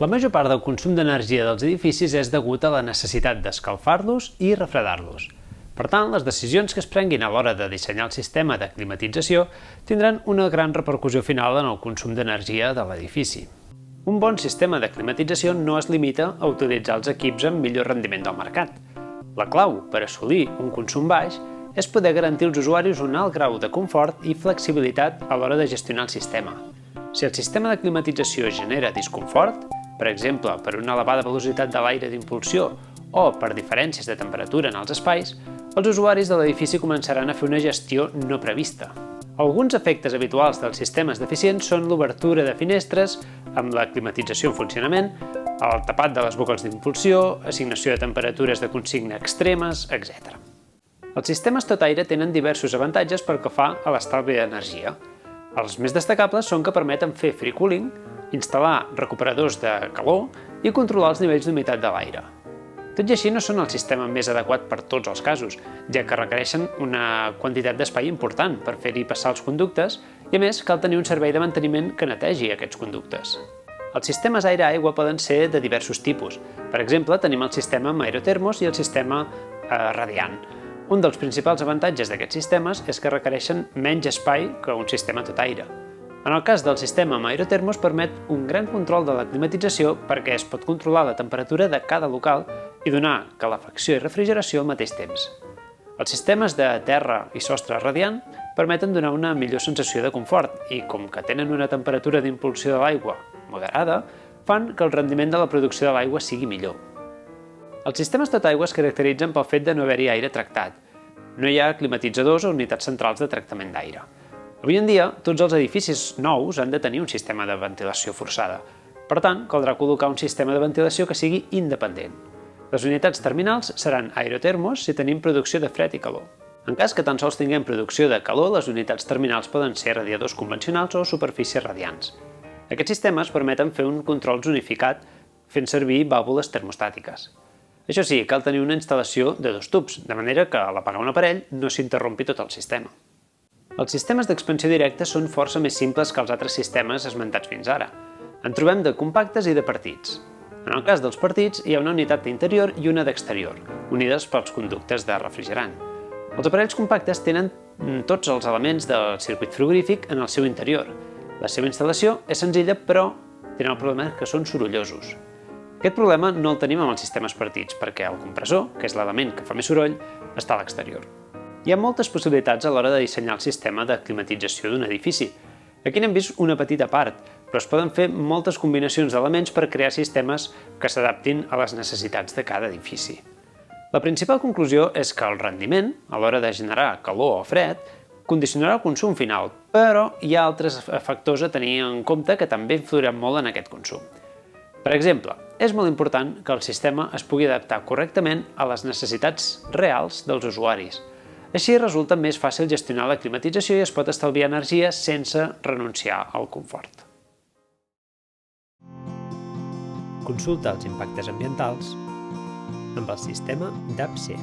La major part del consum d'energia dels edificis és degut a la necessitat d'escalfar-los i refredar-los. Per tant, les decisions que es prenguin a l'hora de dissenyar el sistema de climatització tindran una gran repercussió final en el consum d'energia de l'edifici. Un bon sistema de climatització no es limita a utilitzar els equips amb millor rendiment del mercat. La clau per assolir un consum baix és poder garantir als usuaris un alt grau de confort i flexibilitat a l'hora de gestionar el sistema. Si el sistema de climatització genera disconfort, per exemple, per una elevada velocitat de l'aire d'impulsió o per diferències de temperatura en els espais, els usuaris de l'edifici començaran a fer una gestió no prevista. Alguns efectes habituals dels sistemes deficients són l'obertura de finestres amb la climatització en funcionament, el tapat de les bocals d'impulsió, assignació de temperatures de consigna extremes, etc. Els sistemes tot aire tenen diversos avantatges pel que fa a l'estalvi d'energia. Els més destacables són que permeten fer free cooling, instal·lar recuperadors de calor i controlar els nivells d'humitat de l'aire. Tot i així no són el sistema més adequat per tots els casos, ja que requereixen una quantitat d'espai important per fer-hi passar els conductes i a més cal tenir un servei de manteniment que netegi aquests conductes. Els sistemes aire-aigua poden ser de diversos tipus. Per exemple, tenim el sistema amb aerotermos i el sistema radiant. Un dels principals avantatges d'aquests sistemes és que requereixen menys espai que un sistema tot aire. En el cas del sistema amb aerotermos permet un gran control de la climatització perquè es pot controlar la temperatura de cada local i donar calefacció i refrigeració al mateix temps. Els sistemes de terra i sostre radiant permeten donar una millor sensació de confort i, com que tenen una temperatura d'impulsió de l'aigua moderada, fan que el rendiment de la producció de l'aigua sigui millor. Els sistemes tot aigua es caracteritzen pel fet de no haver-hi aire tractat. No hi ha climatitzadors o unitats centrals de tractament d'aire. Avui en dia, tots els edificis nous han de tenir un sistema de ventilació forçada. Per tant, caldrà col·locar un sistema de ventilació que sigui independent. Les unitats terminals seran aerotermos si tenim producció de fred i calor. En cas que tan sols tinguem producció de calor, les unitats terminals poden ser radiadors convencionals o superfícies radiants. Aquests sistemes permeten fer un control zonificat fent servir vàlvules termostàtiques. Això sí, cal tenir una instal·lació de 2 tubs, de manera que a l'apagar un aparell no s'interrompi tot el sistema. Els sistemes d'expansió directa són força més simples que els altres sistemes esmentats fins ara. En trobem de compactes i de partits. En el cas dels partits, hi ha una unitat d'interior i una d'exterior, unides pels conductes de refrigerant. Els aparells compactes tenen tots els elements del circuit frigorífic en el seu interior. La seva instal·lació és senzilla, però tenen el problema que són sorollosos. Aquest problema no el tenim amb els sistemes partits, perquè el compressor, que és l'element que fa més soroll, està a l'exterior. Hi ha moltes possibilitats a l'hora de dissenyar el sistema de climatització d'un edifici. Aquí n'hem vist una petita part, però es poden fer moltes combinacions d'elements per crear sistemes que s'adaptin a les necessitats de cada edifici. La principal conclusió és que el rendiment, a l'hora de generar calor o fred, condicionarà el consum final, però hi ha altres factors a tenir en compte que també influiran molt en aquest consum. Per exemple, és molt important que el sistema es pugui adaptar correctament a les necessitats reals dels usuaris. Així resulta més fàcil gestionar la climatització i es pot estalviar energia sense renunciar al confort. Consulta els impactes ambientals amb el sistema DAP-C.